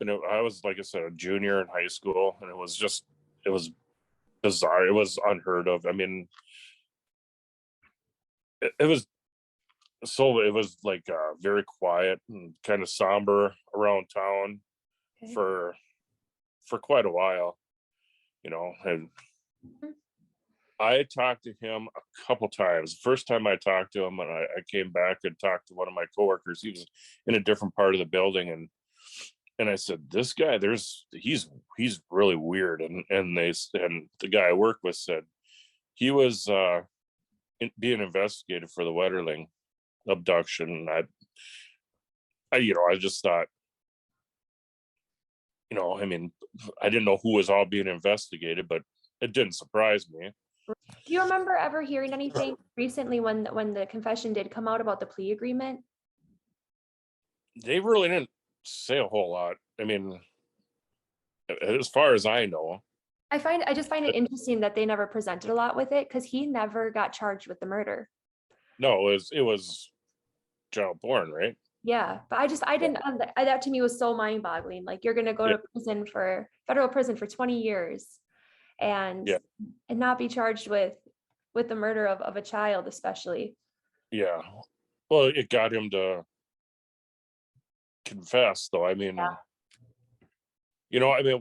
and I was, like I said, a junior in high school, and it was bizarre. It was unheard of. I mean, it was like very quiet and kind of somber around town Okay. for quite a while, and I talked to him a couple times. First time I talked to him, and I came back and talked to one of my coworkers. He was in a different part of the building, and I said, "This guy, he's really weird." And the guy I work with said he was being investigated for the Wetterling abduction. I just thought, I mean, I didn't know who was all being investigated, but it didn't surprise me. Do you remember ever hearing anything recently when the confession did come out about the plea agreement? They really didn't say a whole lot. I mean, as far as I know. I just find it interesting that they never presented a lot with it, because he never got charged with the murder. No, it was child porn, right? Yeah, but I didn't, that to me was so mind boggling. Like, you're gonna go Yeah. to federal prison for 20 years and Yeah. not be charged with the murder of a child, especially. Yeah. Well, it got him to confess, though. I mean, I mean,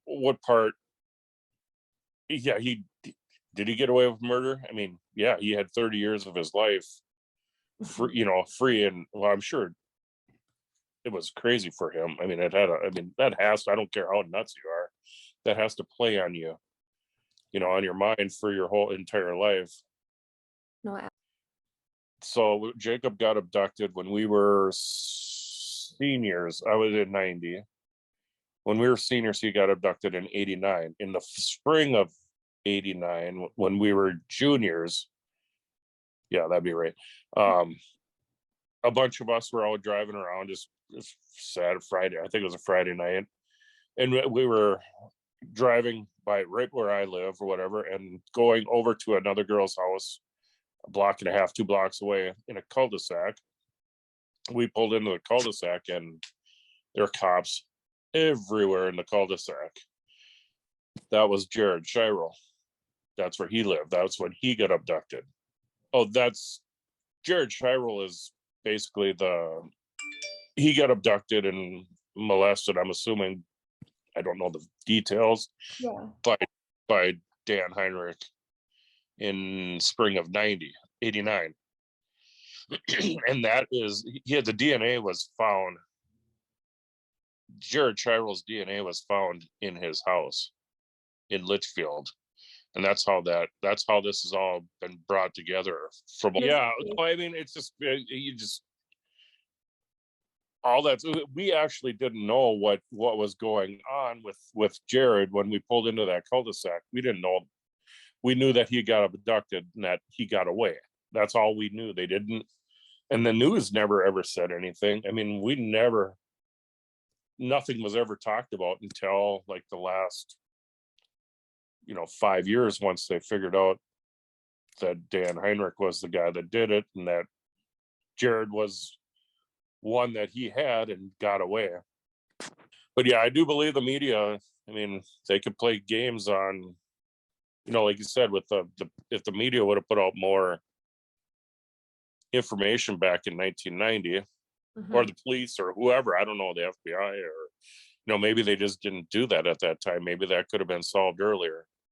what part? Yeah, did he get away with murder? I mean, yeah, he had 30 years of his life free, and well, I'm sure it was crazy for him. I mean, I don't care how nuts you are, that has to play on you, on your mind for your whole entire life. No. So Jacob got abducted when we were seniors. I was in 90. When we were seniors, he got abducted in 89. In the spring of 89, when we were juniors, yeah, that'd be right. A bunch of us were out driving around, just sad Friday. I think it was a Friday night. And we were driving by right where I live or whatever, and going over to another girl's house, a block and a half, 2 blocks away, in a cul-de-sac. We pulled into the cul-de-sac, and there were cops everywhere in the cul-de-sac. That was Jared Shirel. That's where he lived. That's when he got abducted. Oh, that's Jared Shirel is basically he got abducted and molested, I'm assuming, I don't know the details, Yeah. by Dan Heinrich in spring of 89. And the DNA was found. Jared Shirel's DNA was found in his house in Litchfield. And that's how this has all been brought together from. Yeah, I mean, it's just, all that. We actually didn't know what was going on with Jared when we pulled into that cul-de-sac. We didn't know. We knew that he got abducted and that he got away. That's all we knew. They didn't, and the news never ever said anything. I mean, nothing was ever talked about until like the last 5 years, once they figured out that Dan Heinrich was the guy that did it, and that Jared was one that he had and got away. But yeah, I do believe the media, I mean, they could play games on, like you said, with if the media would have put out more information back in 1990, or the police or whoever, I don't know, the FBI, or maybe they just didn't do that at that time. Maybe that could have been solved earlier.